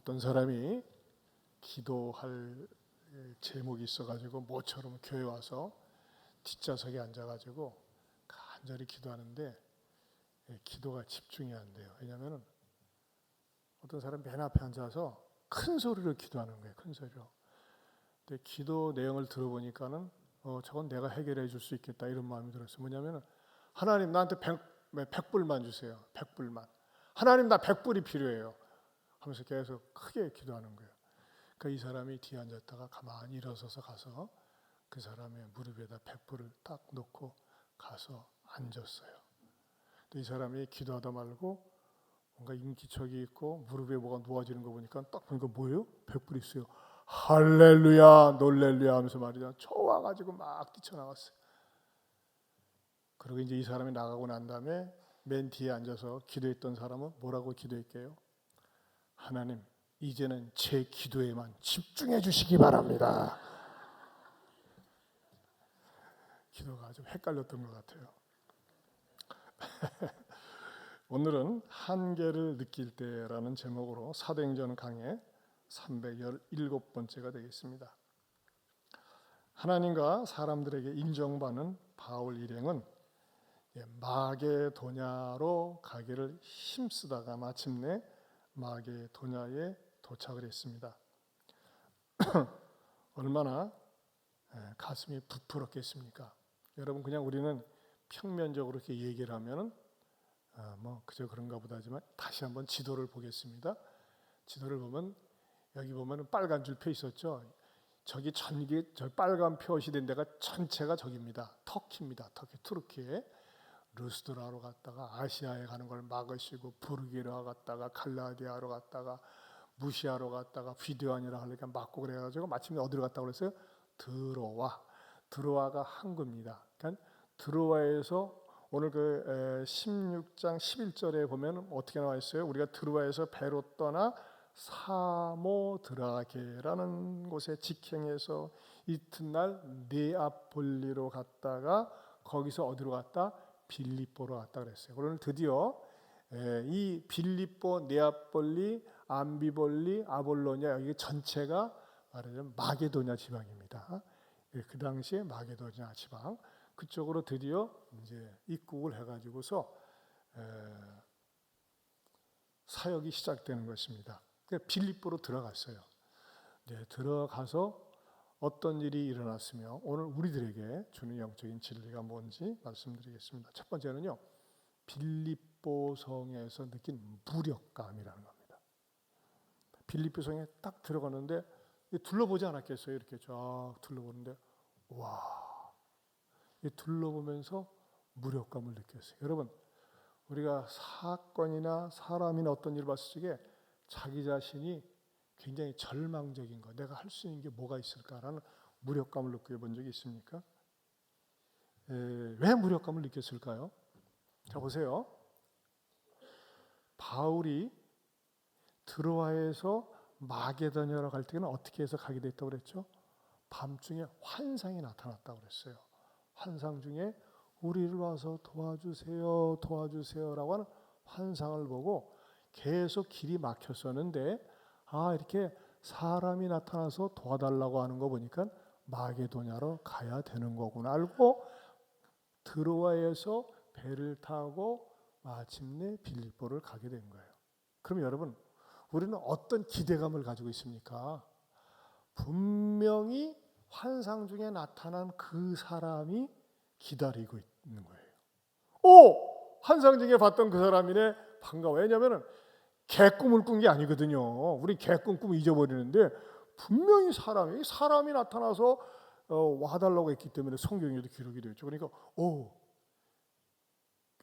어떤 사람이 기도할 제목이 있어가지고 모처럼 교회 와서 뒷좌석에 앉아가지고 간절히 기도하는데 기도가 집중이 안 돼요. 왜냐하면 어떤 사람 맨 앞에 앉아서 큰 소리로 기도하는 거예요. 큰 소리로. 근데 기도 내용을 들어보니까는 저건 내가 해결해 줄 수 있겠다 이런 마음이 들었어요. 뭐냐면 하나님 나한테 100불만 주세요. 100불만. 하나님 나 100불이 필요해요. 하면서 계속 크게 기도하는 거예요. 그러니까 이 사람이 뒤에 앉았다가 가만히 일어서서 가서 그 사람의 무릎에다 100불을 딱 놓고 가서 앉았어요. 근데 이 사람이 기도하다 말고 뭔가 인기척이 있고 무릎에 뭐가 놓아지는 거 보니까 딱 보니까 뭐예요? 100불 있어요. 할렐루야 놀렐루야 하면서 말이죠. 좋아가지고 막 뛰쳐나갔어요. 그리고 이제 이 사람이 나가고 난 다음에 맨 뒤에 앉아서 기도했던 사람은 뭐라고 기도했게요? 하나님 이제는 제 기도에만 집중해 주시기 바랍니다. 기도가 아주 헷갈렸던 것 같아요. 오늘은 한계를 느낄 때라는 제목으로 사도행전 강의 317번째가 되겠습니다. 하나님과 사람들에게 인정받는 바울 일행은 마게도냐로 가기를 힘쓰다가 마침내 마게도냐에 도착을 했습니다. 얼마나 가슴이 부풀었겠습니까? 여러분 그냥 우리는 평면적으로 이렇게 얘기를 하면은 그저 그런가 보다 하지만 다시 한번 지도를 보겠습니다. 지도를 보면 여기 보면 빨간 줄 표 있었죠. 저기 저 빨간 표시된 데가 전체가 저기입니다. 터키입니다. 터키 투르키에 루스드라로 갔다가 아시아에 가는 걸 막으시고 부르기로 갔다가 갈라디아로 갔다가 무시아로 갔다가 비두안이라 하니까 막고 그래가지고 마침내 어디로 갔다고 그랬어요? 드로아가 항구입니다. 그러니까 드로아에서 오늘 그 16장 11절에 보면 어떻게 나와 있어요? 우리가 드로아에서 배로 떠나 사모드라게라는 곳에 직행해서 이튿날 네아폴리로 갔다가 거기서 어디로 갔다? 빌립보로 갔다 그랬어요. 그러면 드디어 이 빌립보, 네아폴리, 암비볼리, 아볼로냐 이게 전체가 말하자면 마게도냐 지방입니다. 그 당시에 마게도냐 지방 그쪽으로 드디어 이제 입국을 해가지고서 사역이 시작되는 것입니다. 그러니까 빌립보로 들어갔어요. 들어가서 어떤 일이 일어났으며 오늘 우리들에게 주는 영적인 진리가 뭔지 말씀드리겠습니다. 첫 번째는요, 빌립보 성에서 느낀 무력감이라는 겁니다. 빌립보 성에 딱 들어가는데 둘러보지 않았겠어요? 이렇게 쫙 둘러보는데 와, 둘러보면서 무력감을 느꼈어요. 여러분, 우리가 사건이나 사람이나 어떤 일을 봤을 적에 자기 자신이 굉장히 절망적인 거, 내가 할 수 있는 게 뭐가 있을까라는 무력감을 느껴본 적이 있습니까? 왜 무력감을 느꼈을까요? 자 보세요. 바울이 드로아에서 마게도냐로 갈 때는 어떻게 해서 가게 됐다고 그랬죠? 밤중에 환상이 나타났다고 그랬어요. 환상 중에 우리를 와서 도와주세요, 도와주세요라고 하는 환상을 보고 계속 길이 막혔었는데 이렇게 사람이 나타나서 도와달라고 하는 거 보니까 마게도냐로 가야 되는 거구나 알고 드로아에서 배를 타고 마침내 빌립보를 가게 된 거예요. 그럼 여러분, 우리는 어떤 기대감을 가지고 있습니까? 분명히 환상 중에 나타난 그 사람이 기다리고 있는 거예요. 환상 중에 봤던 그 사람이네, 반가워. 왜냐하면 개꿈을 꾼 게 아니거든요. 우리 개꿈 꾸면 잊어버리는데 분명히 사람이 나타나서 와달라고 했기 때문에 성경에도 기록이 되어 있죠. 그러니까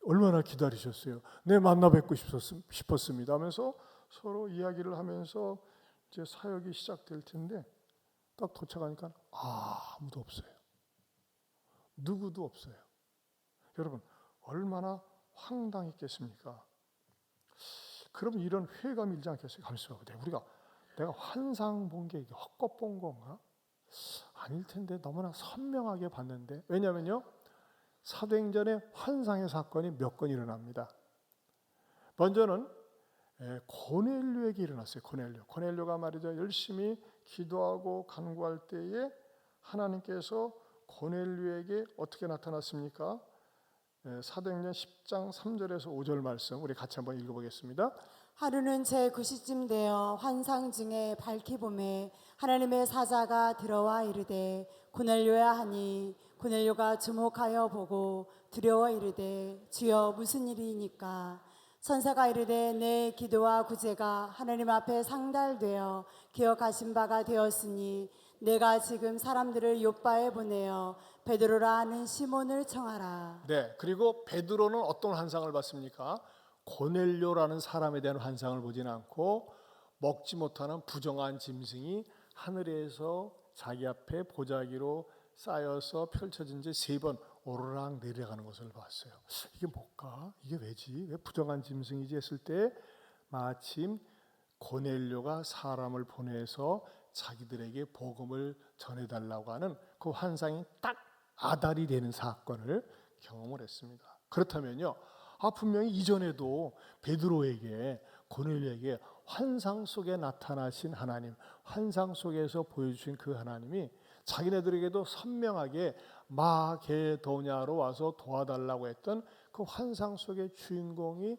얼마나 기다리셨어요. 네, 만나 뵙고 싶었습니다 하면서 서로 이야기를 하면서 이제 사역이 시작될 텐데 딱 도착하니까 아무도 없어요. 누구도 없어요. 여러분, 얼마나 황당했겠습니까? 그럼 이런 회의감이 일지 않겠어요? 가만있어 봐. 내가 환상 본 게 헛것 본 건가? 아닐 텐데 너무나 선명하게 봤는데. 왜냐면요, 사도행전에 환상의 사건이 몇 건 일어납니다. 먼저는 고넬료에게 일어났어요. 고넬료가 말이죠, 열심히 기도하고 간구할 때에 하나님께서 고넬료에게 어떻게 나타났습니까? 사도행전 10장 3절에서 5절 말씀 우리 같이 한번 읽어보겠습니다. 하루는 제 9시쯤 되어 환상 중에 밝히 보매 하나님의 사자가 들어와 이르되 고넬료야 하니 고넬료가 주목하여 보고 두려워 이르되 주여 무슨 일이니까. 천사가 이르되 내 기도와 구제가 하나님 앞에 상달되어 기억하신 바가 되었으니 내가 지금 사람들을 요바에 보내어 베드로라 하는 시몬을 청하라. 네, 그리고 베드로는 어떤 환상을 봤습니까? 고넬료라는 사람에 대한 환상을 보진 않고 먹지 못하는 부정한 짐승이 하늘에서 자기 앞에 보자기로 쌓여서 펼쳐진 채 3번 오르락 내려가는 것을 봤어요. 이게 뭘까? 이게 왜지? 왜 부정한 짐승이지 했을 때 마침 고넬료가 사람을 보내서 자기들에게 복음을 전해달라고 하는 그 환상이 딱 아달이 되는 사건을 경험을 했습니다. 그렇다면요, 분명히 이전에도 베드로에게 고넬료에게 환상 속에 나타나신 하나님, 환상 속에서 보여주신 그 하나님이 자기네들에게도 선명하게 마게도냐로 와서 도와달라고 했던 그 환상 속의 주인공이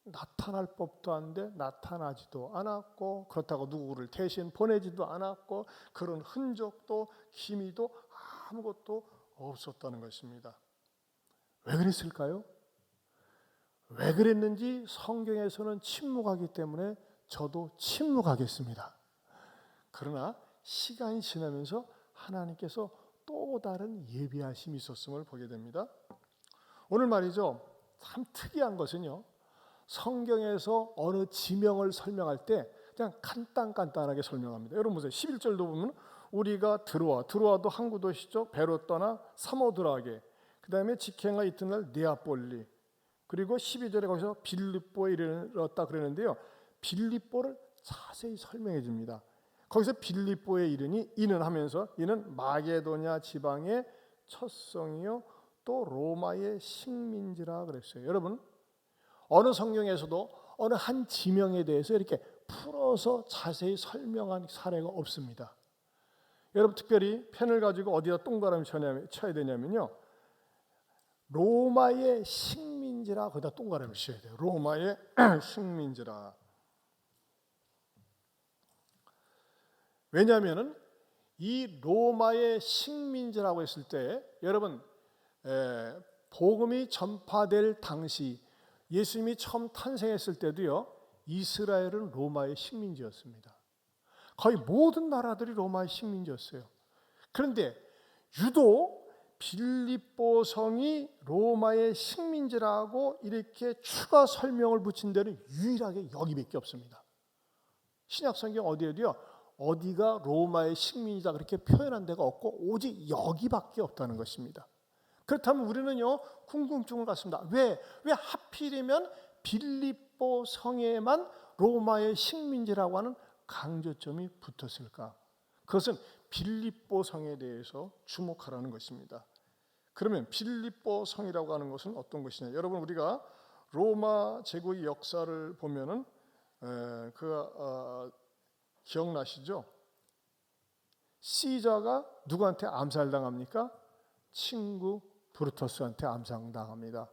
나타날 법도 한데 나타나지도 않았고, 그렇다고 누구를 대신 보내지도 않았고, 그런 흔적도 기미도 아무것도 없었다는 것입니다. 왜 그랬을까요? 왜 그랬는지 성경에서는 침묵하기 때문에 저도 침묵하겠습니다. 그러나 시간이 지나면서 하나님께서 또 다른 예비하심이 있었음을 보게 됩니다. 오늘 말이죠, 참 특이한 것은요, 성경에서 어느 지명을 설명할 때 그냥 간단하게 설명합니다. 여러분 보세요. 11절도 보면 우리가 드로아도 항구 도시죠. 배로 떠나 사모드라게, 그 다음에 직행하 이튿날 네아폴리, 그리고 12절에 거기서 빌립보에 이르렀다 그러는데요, 빌립보를 자세히 설명해 줍니다. 거기서 빌립보에 이르니 이는 하면서 이는 마게도냐 지방의 첫 성이요 또 로마의 식민지라 그랬어요. 여러분, 어느 성경에서도 어느 한 지명에 대해서 이렇게 풀어서 자세히 설명한 사례가 없습니다. 여러분, 특별히 펜을 가지고 어디다 동그라미 쳐야 되냐면요, 로마의 식민지라 거기다 동그라미 쳐야 돼요. 로마의 식민지라. 왜냐하면은 이 로마의 식민지라고 했을 때, 여러분, 복음이 전파될 당시 예수님이 처음 탄생했을 때도요, 이스라엘은 로마의 식민지였습니다. 거의 모든 나라들이 로마의 식민지였어요. 그런데 유독 빌립보 성이 로마의 식민지라고 이렇게 추가 설명을 붙인 데는 유일하게 여기밖에 없습니다. 신약 성경 어디에도요, 어디가 로마의 식민지다 그렇게 표현한 데가 없고 오직 여기밖에 없다는 것입니다. 그렇다면 우리는요, 궁금증을 갖습니다. 왜 하필이면 빌립보 성에만 로마의 식민지라고 하는 강조점이 붙었을까? 그것은 빌립보 성에 대해서 주목하라는 것입니다. 그러면 빌립보 성이라고 하는 것은 어떤 것이냐? 여러분, 우리가 로마 제국의 역사를 보면은 기억나시죠? 시저가 누구한테 암살당합니까? 친구 브루투스한테 암살당합니다.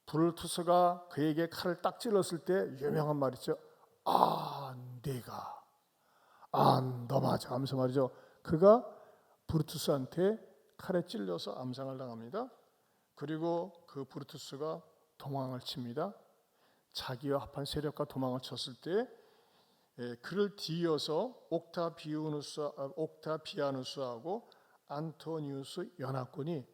브루투스가 그에게 칼을 딱 찔렀을 때 유명한 말이죠. 너 맞아 하면서 말이죠, 그가 브루투스한테 칼에 찔려서 암살을 당합니다. 그리고 그 브루투스가 도망을 칩니다. 자기와 합한 세력과 도망을 쳤을 때 그를 뒤이어서 옥타비아누스하고 안토니우스 연합군이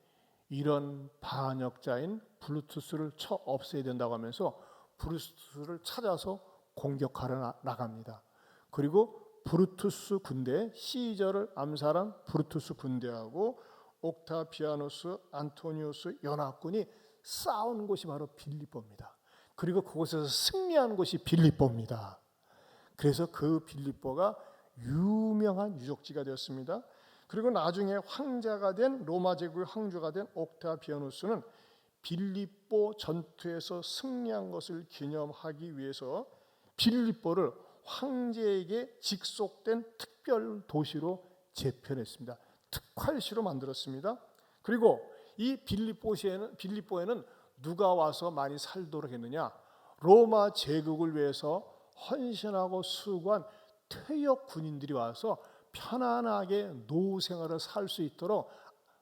이런 반역자인 브루투스를 쳐 없애야 된다고 하면서 브루투스를 찾아서 공격하러 나갑니다. 그리고 브루투스 군대, 시저를 암살한 브루투스 군대하고 옥타비아누스, 안토니우스 연합군이 싸운 곳이 바로 빌립보입니다. 그리고 그곳에서 승리한 곳이 빌립보입니다. 그래서 그 빌립보가 유명한 유적지가 되었습니다. 그리고 나중에 황자가 된 로마 제국의 황제가 된 옥타비아누스는 빌립보 전투에서 승리한 것을 기념하기 위해서 빌립보를 황제에게 직속된 특별 도시로 재편했습니다. 특활시로 만들었습니다. 그리고 이 빌립보에는 누가 와서 많이 살도록 했느냐? 로마 제국을 위해서 헌신하고 수고한 퇴역 군인들이 와서 편안하게 노후 생활을 살 수 있도록,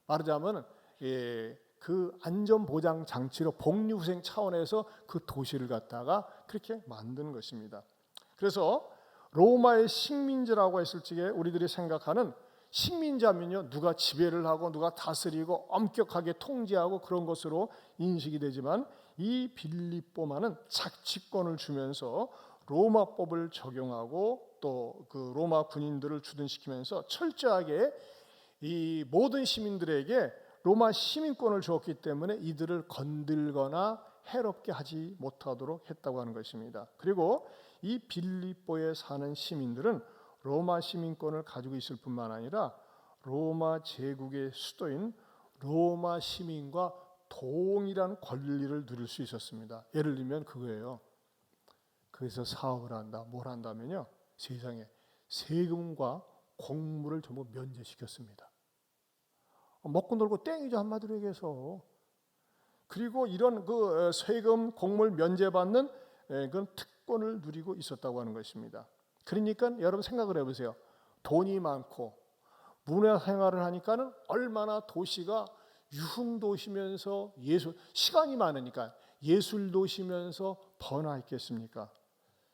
말하자면 그 안전보장 장치로 복리후생 차원에서 그 도시를 갖다가 그렇게 만든 것입니다. 그래서 로마의 식민지라고 했을 적에 우리들이 생각하는 식민지하면요, 누가 지배를 하고 누가 다스리고 엄격하게 통제하고 그런 것으로 인식이 되지만, 이 빌립보만은 자치권을 주면서 로마법을 적용하고 또 그 로마 군인들을 주둔시키면서 철저하게 이 모든 시민들에게 로마 시민권을 주었기 때문에 이들을 건들거나 해롭게 하지 못하도록 했다고 하는 것입니다. 그리고 이 빌립보에 사는 시민들은 로마 시민권을 가지고 있을 뿐만 아니라 로마 제국의 수도인 로마 시민과 동일한 권리를 누릴 수 있었습니다. 예를 들면 그거예요. 그래서 사업을 한다, 뭘 한다면요, 세상에 세금과 공무를 전부 면제시켰습니다. 먹고 놀고 땡이죠, 한마디로 얘기해서. 그리고 이런 그 세금 공물 면제받는 그런 특권을 누리고 있었다고 하는 것입니다. 그러니까 여러분 생각을 해보세요. 돈이 많고 문화생활을 하니까는 얼마나 도시가 유흥도시면서 시간이 많으니까 예술도시면서 번화했겠습니까?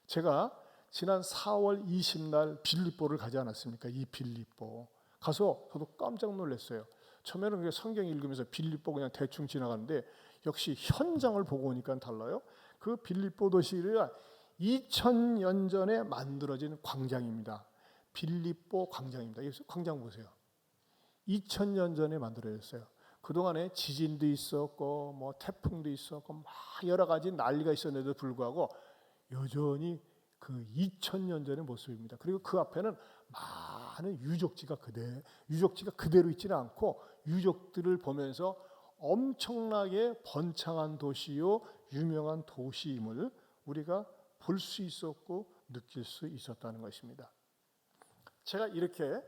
제가 지난 4월 20날 빌립보를 가지 않았습니까? 이 빌립보 가서 저도 깜짝 놀랐어요. 처음에는 성경 읽으면서 빌립보 그냥 대충 지나가는데 역시 현장을 보고 오니까 달라요. 그 빌립보 도시가 2000년 전에 만들어진 광장입니다. 빌립보 광장입니다. 여기서 광장 보세요. 2000년 전에 만들어졌어요. 그동안에 지진도 있었고 뭐 태풍도 있었고 막 여러 가지 난리가 있었는데도 불구하고 여전히 그 2000년 전의 모습입니다. 그리고 그 앞에는 많은 유적지가 그대로 있지는 않고 유적들을 보면서 엄청나게 번창한 도시요 유명한 도시임을 우리가 볼 수 있었고 느낄 수 있었다는 것입니다. 제가 이렇게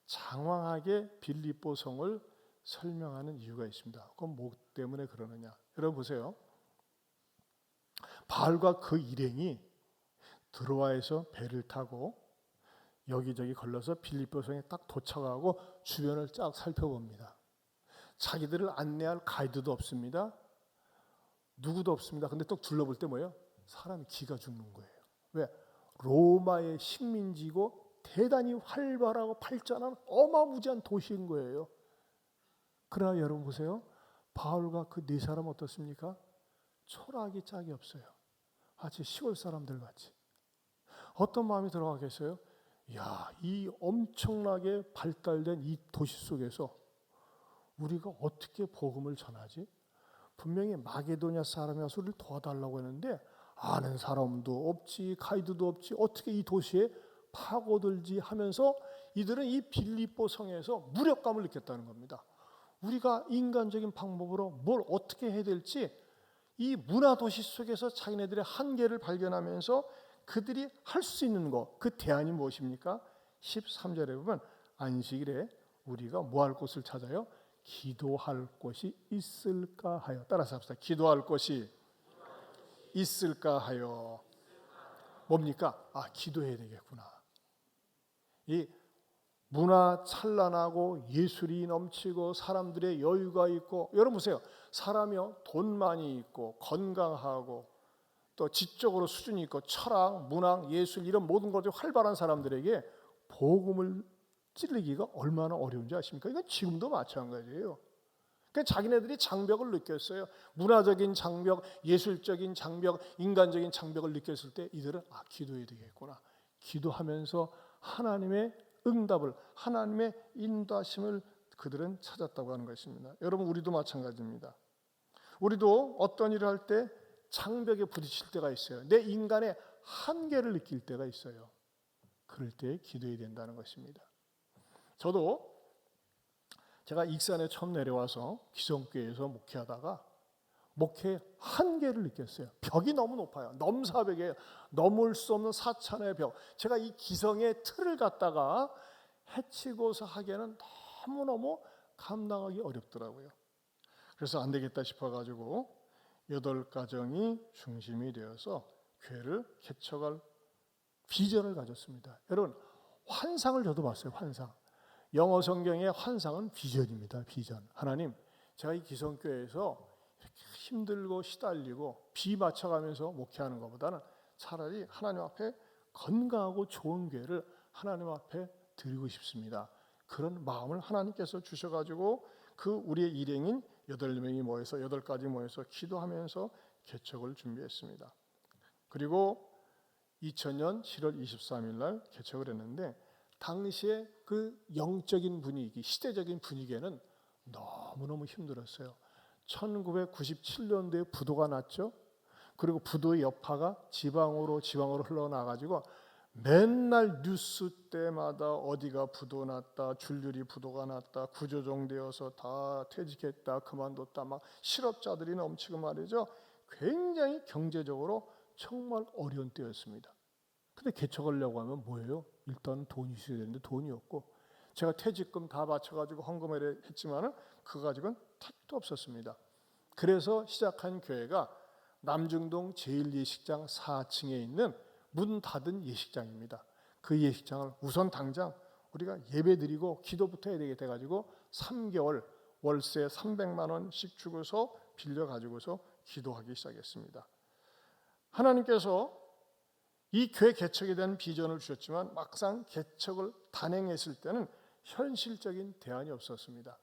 장황하게 빌립보 성을 설명하는 이유가 있습니다. 그건 뭐 때문에 그러느냐? 여러분 보세요. 바울과 그 일행이 드로아에서 배를 타고 여기저기 걸러서 빌립보 성에 딱 도착하고 주변을 쫙 살펴봅니다. 자기들을 안내할 가이드도 없습니다. 누구도 없습니다. 근데 또 둘러볼 때 뭐예요? 사람이 기가 죽는 거예요. 왜? 로마의 식민지고 대단히 활발하고 발전한 어마무지한 도시인 거예요. 그러나 여러분 보세요. 바울과 그 네 사람 어떻습니까? 초라하기 짝이 없어요. 아주 시골 사람들 같이. 어떤 마음이 들어가겠어요? 야, 이 엄청나게 발달된 이 도시 속에서 우리가 어떻게 복음을 전하지? 분명히 마게도냐 사람이 와서 우리를 도와달라고 했는데 아는 사람도 없지, 가이드도 없지, 어떻게 이 도시에 파고들지 하면서 이들은 이 빌립보 성에서 무력감을 느꼈다는 겁니다. 우리가 인간적인 방법으로 뭘 어떻게 해야 될지 이 문화도시 속에서 자기네들의 한계를 발견하면서 그들이 할 수 있는 것, 그 대안이 무엇입니까? 13절에 보면 안식일에 우리가 뭐 할 곳을 찾아요? 기도할 곳이 있을까 하여. 따라서 합시다. 기도할 곳이 있을까 하여. 뭡니까? 아, 기도해야 되겠구나. 이 문화 찬란하고 예술이 넘치고 사람들의 여유가 있고, 여러분 보세요. 사람이요, 돈 많이 있고 건강하고 또 지적으로 수준이 있고 철학, 문학, 예술 이런 모든 것들이 활발한 사람들에게 복음을 찔리기가 얼마나 어려운지 아십니까? 이건 지금도 마찬가지예요. 그러니까 자기네들이 장벽을 느꼈어요. 문화적인 장벽, 예술적인 장벽, 인간적인 장벽을 느꼈을 때 이들은 기도해야 되겠구나. 기도하면서 하나님의 응답을, 하나님의 인도하심을 그들은 찾았다고 하는 것입니다. 여러분 우리도 마찬가지입니다. 우리도 어떤 일을 할 때 장벽에 부딪힐 때가 있어요. 내 인간의 한계를 느낄 때가 있어요. 그럴 때 기도해야 된다는 것입니다. 제가 익산에 처음 내려와서 기성교회에서 목회하다가 목회의 한계를 느꼈어요. 벽이 너무 높아요. 넘사벽이에요. 넘을 수 없는 사천의 벽. 제가 이 기성의 틀을 갖다가 해치고서 하기에는 너무너무 감당하기 어렵더라고요. 그래서 안 되겠다 싶어가지고 8가정이 중심이 되어서 교회를 개척할 비전을 가졌습니다. 여러분, 환상을 저도 봤어요. 환상. 영어 성경의 환상은 비전입니다. 비전. 하나님, 제가 이 기성교회에서 이렇게 힘들고 시달리고 비 맞춰가면서 목회하는 것보다는 차라리 하나님 앞에 건강하고 좋은 교회를 하나님 앞에 드리고 싶습니다. 그런 마음을 하나님께서 주셔가지고 그 우리의 일행인 8명이 모여서 8가지 모여서 기도하면서 개척을 준비했습니다. 그리고 2000년 7월 23일 날 개척을 했는데 당시에 그 영적인 분위기, 시대적인 분위기에는 너무너무 힘들었어요. 1997년도에 부도가 났죠. 그리고 부도의 여파가 지방으로 흘러나가지고 맨날 뉴스 때마다 어디가 부도 났다, 줄줄이 부도가 났다, 구조정되어서 다 퇴직했다, 그만뒀다, 막 실업자들이 넘치고 말이죠. 굉장히 경제적으로 정말 어려운 때였습니다. 근데 개척하려고 하면 뭐예요? 일단 돈이 있어야 되는데 돈이 없고, 제가 퇴직금 다 바쳐가지고 헌금을 했지만은 그거 가지고는 택도 없었습니다. 그래서 시작한 교회가 남중동 제1예식장 4층에 있는 문 닫은 예식장입니다. 그 예식장을 우선 당장 우리가 예배드리고 기도부터 해야 되겠다 해가지고 3개월 월세 300만 원씩 주고서 빌려가지고서 기도하기 시작했습니다. 하나님께서 이 교회 개척에 대한 비전을 주셨지만 막상 개척을 단행했을 때는 현실적인 대안이 없었습니다.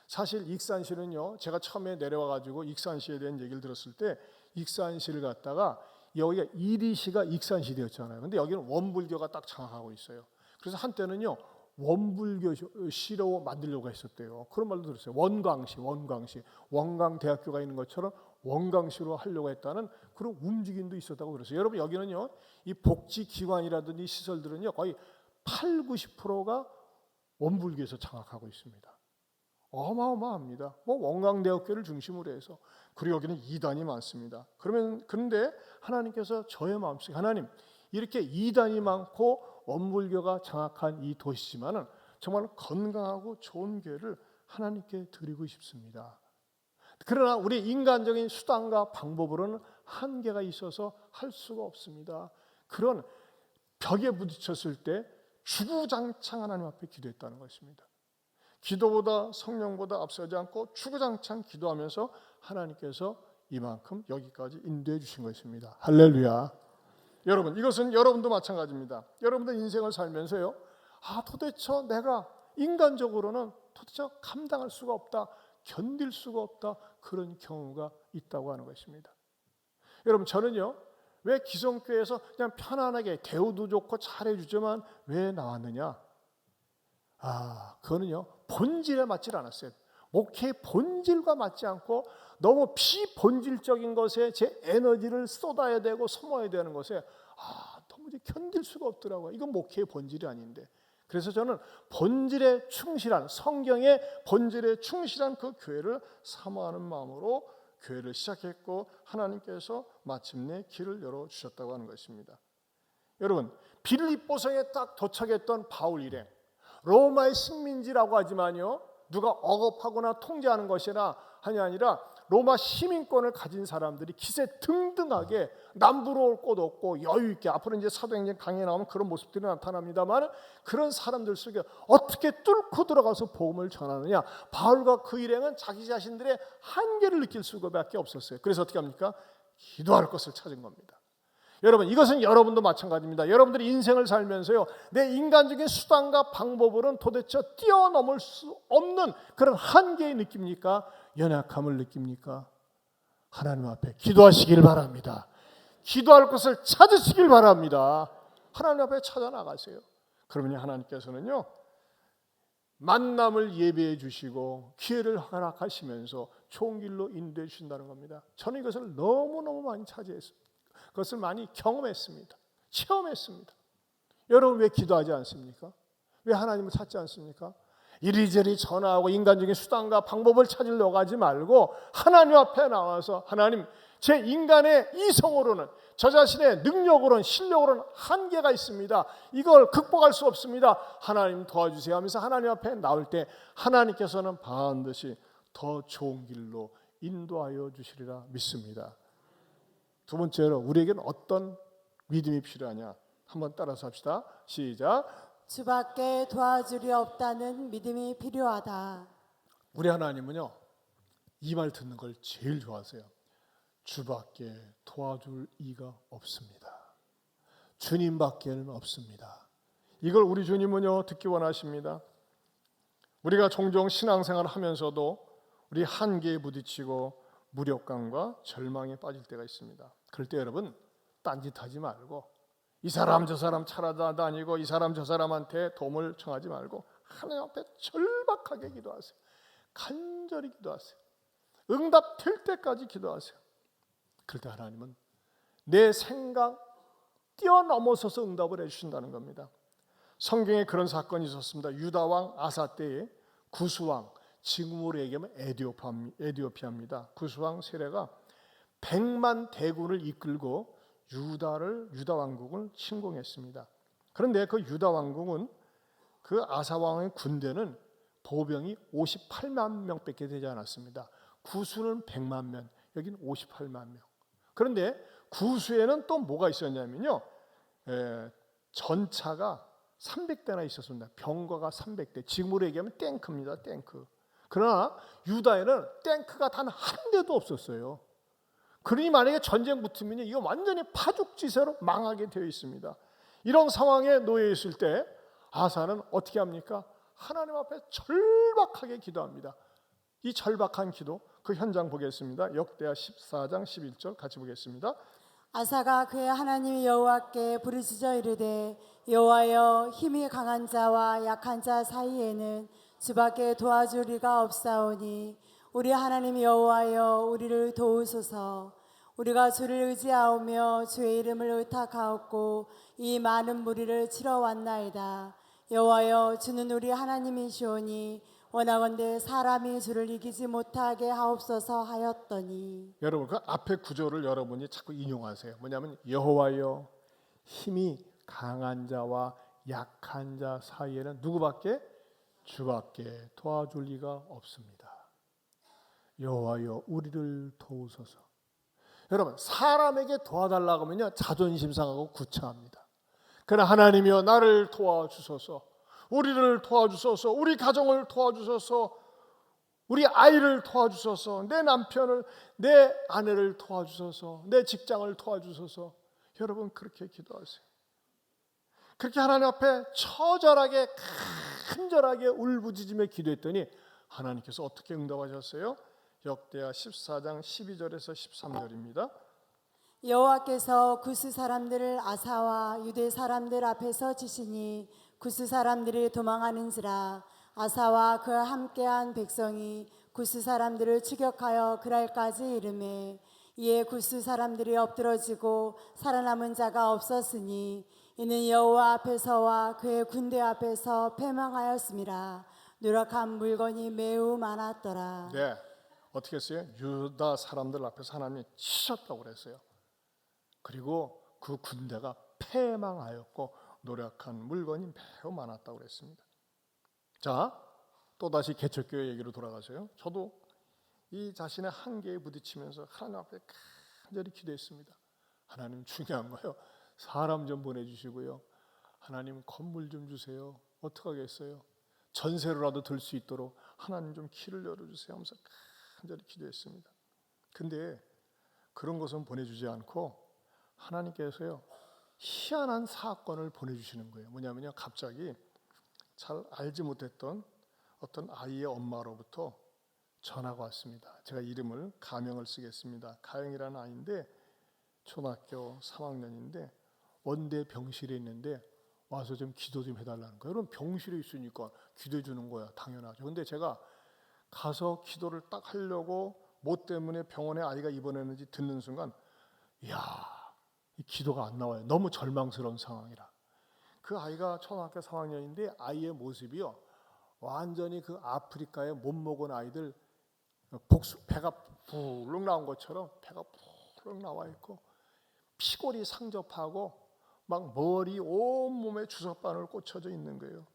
사실 익산시는요, 제가 처음에 내려와가지고 익산시에 대한 얘기를 들었을 때 익산시를 갖다가 여기가 이리시가 익산시 되었잖아요. 근데 여기는 원불교가 딱 장악하고 있어요. 그래서 한때는요, 원불교시로 만들려고 했었대요. 그런 말도 들었어요. 원광시. 원광대학교가 있는 것처럼 원광시로 하려고 했다는 그런 움직임도 있었다고 그랬어요. 여러분, 여기는요, 이 복지기관이라든지 시설들은요, 거의 80~90%가 원불교에서 장악하고 있습니다. 어마어마합니다. 원광대학교를 중심으로 해서. 그리고 여기는 이단이 많습니다. 그런데 하나님께서 저의 마음속에, 하나님, 이렇게 이단이 많고 원불교가 장악한 이 도시지만은 정말 건강하고 좋은 교회를 하나님께 드리고 싶습니다. 그러나 우리 인간적인 수단과 방법으로는 한계가 있어서 할 수가 없습니다. 그런 벽에 부딪혔을 때 주구장창 하나님 앞에 기도했다는 것입니다. 기도보다 성령보다 앞서지 않고 주구장창 기도하면서 하나님께서 이만큼 여기까지 인도해 주신 것입니다. 할렐루야. 여러분, 이것은 여러분도 마찬가지입니다. 여러분들 인생을 살면서요, 도대체 내가 인간적으로는 도대체 감당할 수가 없다, 견딜 수가 없다, 그런 경우가 있다고 하는 것입니다. 여러분, 저는요, 왜 기성교회에서 그냥 편안하게 대우도 좋고 잘해주지만 왜 나왔느냐? 그거는요, 본질에 맞지 않았어요. 목회의 본질과 맞지 않고 너무 비본질적인 것에 제 에너지를 쏟아야 되고 소모해야 되는 것에 도무지 견딜 수가 없더라고요. 이건 목회의 본질이 아닌데. 그래서 저는 본질에 충실한, 성경의 본질에 충실한 그 교회를 사모하는 마음으로 교회를 시작했고 하나님께서 마침내 길을 열어주셨다고 하는 것입니다. 여러분, 빌립보성에 딱 도착했던 바울 일행, 로마의 식민지라고 하지만요, 누가 억압하거나 통제하는 것이나 아니라 로마 시민권을 가진 사람들이 기세 등등하게 남부로 올 곳 없고 여유 있게, 앞으로 이제 사도행전 강의에 나오면 그런 모습들이 나타납니다만, 그런 사람들 속에 어떻게 뚫고 들어가서 복음을 전하느냐? 바울과 그 일행은 자기 자신들의 한계를 느낄 수밖에 없었어요. 그래서 어떻게 합니까? 기도할 것을 찾은 겁니다. 여러분, 이것은 여러분도 마찬가지입니다. 여러분들이 인생을 살면서요, 내 인간적인 수단과 방법으로는 도대체 뛰어넘을 수 없는 그런 한계를 느낍니까? 연약함을 느낍니까? 하나님 앞에 기도하시길 바랍니다. 기도할 것을 찾으시길 바랍니다. 하나님 앞에 찾아 나가세요. 그러면 하나님께서는요, 만남을 예배해 주시고 기회를 허락하시면서 좋은 길로 인도해 주신다는 겁니다. 저는 이것을 너무너무 많이 차지했습니다. 그것을 많이 경험했습니다. 체험했습니다. 여러분, 왜 기도하지 않습니까? 왜 하나님을 찾지 않습니까? 이리저리 전화하고 인간적인 수단과 방법을 찾으려고 하지 말고 하나님 앞에 나와서 하나님, 제 인간의 이성으로는, 저 자신의 능력으로는, 실력으로는 한계가 있습니다. 이걸 극복할 수 없습니다. 하나님 도와주세요 하면서 하나님 앞에 나올 때 하나님께서는 반드시 더 좋은 길로 인도하여 주시리라 믿습니다. 두 번째로 우리에게는 어떤 믿음이 필요하냐? 한번 따라서 합시다. 시작. 주밖에 도와줄이 없다는 믿음이 필요하다. 우리 하나님은요, 이 말 듣는 걸 제일 좋아하세요. 주밖에 도와줄 이가 없습니다. 주님밖에는 없습니다. 이걸 우리 주님은요 듣기 원하십니다. 우리가 종종 신앙생활을 하면서도 우리 한계에 부딪히고 무력감과 절망에 빠질 때가 있습니다. 그럴 때 여러분, 딴짓하지 말고 이 사람 저 사람 찾아다니고 이 사람 저 사람한테 도움을 청하지 말고 하나님 앞에 절박하게 기도하세요. 간절히 기도하세요. 응답될 때까지 기도하세요. 그럴 때 하나님은 내 생각 뛰어넘어서서 응답을 해주신다는 겁니다. 성경에 그런 사건이 있었습니다. 유다왕 아사 때에 구스왕, 지금으로 얘기하면 에디오피아입니다. 구스왕 세례가 100만 대군을 이끌고 유다 왕국을 침공했습니다. 그런데 그 유다 왕국은 그 아사 왕의 군대는 보병이 58만 명밖에 되지 않았습니다. 구수는 100만 명, 여기는 58만 명. 그런데 구수에는 또 뭐가 있었냐면요, 전차가 300대나 있었습니다. 병거가 300대, 지금으로 얘기하면 탱크입니다. 탱크. 그러나 유다에는 탱크가 단 한 대도 없었어요. 그러니 만약에 전쟁 붙으면 이거 완전히 파죽지세로 망하게 되어 있습니다. 이런 상황에 놓여 있을 때 아사는 어떻게 합니까? 하나님 앞에 절박하게 기도합니다. 이 절박한 기도, 그 현장 보겠습니다. 역대하 14장 11절 같이 보겠습니다. 아사가 그의 하나님 여호와께 부르짖어 이르되 여호와여, 힘이 강한 자와 약한 자 사이에는 주밖에 도와줄 이가 없사오니 우리 하나님 여호와여, 우리를 도우소서. 우리가 주를 의지하오며 주의 이름을 의탁하옵고 이 많은 무리를 치러 왔나이다. 여호와여, 주는 우리 하나님이시오니 원하건대 사람이 주를 이기지 못하게 하옵소서 하였더니. 여러분, 그 앞에 구절을 여러분이 자꾸 인용하세요. 뭐냐면 여호와여, 힘이 강한 자와 약한 자 사이에는 누구밖에? 주밖에 도와줄 리가 없습니다. 여호와여, 우리를 도우소서. 여러분, 사람에게 도와달라고 하면요 자존심 상하고 구차합니다. 그러나 하나님이여, 나를 도와주소서, 우리를 도와주소서, 우리 가정을 도와주소서, 우리 아이를 도와주소서, 내 남편을, 내 아내를 도와주소서, 내 직장을 도와주소서. 여러분, 그렇게 기도하세요. 그렇게 하나님 앞에 처절하게 간절하게 울부짖으며 기도했더니 하나님께서 어떻게 응답하셨어요? 역대하 14장 12절에서 13절입니다. 여호와께서 구스 사람들을 아사와 유대 사람들 앞에서 치시니 구스 사람들이 도망하는지라. 아사와 그와 함께한 백성이 구스 사람들을 추격하여 그랄까지 이르매 이에 구스 사람들이 엎드러지고 살아남은 자가 없었으니 이는 여호와 앞에서와 그의 군대 앞에서 패망하였음이라. 누락한 물건이 매우 많았더라. 네, 어떻게 했어요? 유다 사람들 앞에서 하나님이 치셨다고 그랬어요. 그리고 그 군대가 패망하였고 노력한 물건이 매우 많았다고 그랬습니다. 자, 또다시 개척교회 얘기로 돌아가세요. 저도 이 자신의 한계에 부딪히면서 하나님 앞에 간절히 기도했습니다. 하나님, 중요한 거예요. 사람 좀 보내주시고요. 하나님, 건물 좀 주세요. 어떡하겠어요? 전세로라도 들 수 있도록 하나님 좀 길을 열어주세요 하면서 간절히 기도했습니다. 근데 그런 것은 보내주지 않고 하나님께서요 희한한 사건을 보내주시는 거예요. 뭐냐면요, 갑자기 잘 알지 못했던 어떤 아이의 엄마로부터 전화가 왔습니다. 제가 이름을 가명을 쓰겠습니다. 가영이라는 아이인데 초등학교 3학년인데 원대 병실에 있는데 와서 좀 기도 좀 해달라는 거예요. 여러분, 병실에 있으니까 기도해 주는 거야, 당연하죠. 근데 제가 가서 기도를 딱 하려고 뭐 때문에 병원에 아이가 입원했는지 듣는 순간, 이야, 이 기도가 안 나와요. 너무 절망스러운 상황이라. 그 아이가 초등학교 3학년인데 아이의 모습이요 완전히 그 아프리카에 못 먹은 아이들 배가 불룩 나온 것처럼 배가 불룩 나와 있고 피골이 상접하고 막 머리 온몸에 주사바늘 꽂혀져 있는 거예요.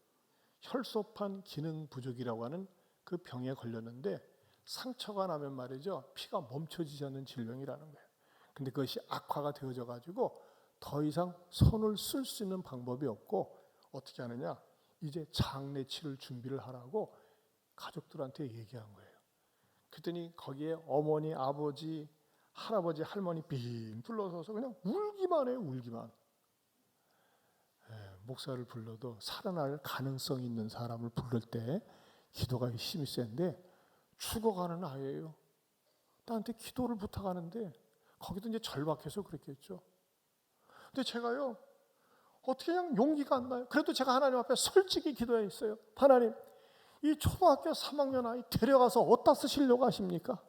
혈소판 기능 부족이라고 하는 그 병에 걸렸는데 상처가 나면 말이죠, 피가 멈춰지지 않는 질병이라는 거예요. 근데 그것이 악화가 되어져 가지고 더 이상 손을 쓸 수 있는 방법이 없고 어떻게 하느냐, 이제 장례치를 준비를 하라고 가족들한테 얘기한 거예요. 그랬더니 거기에 어머니, 아버지, 할아버지, 할머니 빙 둘러서서 그냥 울기만 해요. 울기만. 목사를 불러도 살아날 가능성이 있는 사람을 부를 때 기도가 힘이 센데 죽어가는 아이예요. 나한테 기도를 부탁하는데 거기도 이제 절박해서 그랬겠죠. 근데 제가요, 어떻게 그냥 용기가 안 나요. 그래도 제가 하나님 앞에 솔직히 기도했어요. 하나님, 이 초등학교 3학년 아이 데려가서 어디다 쓰시려고 하십니까?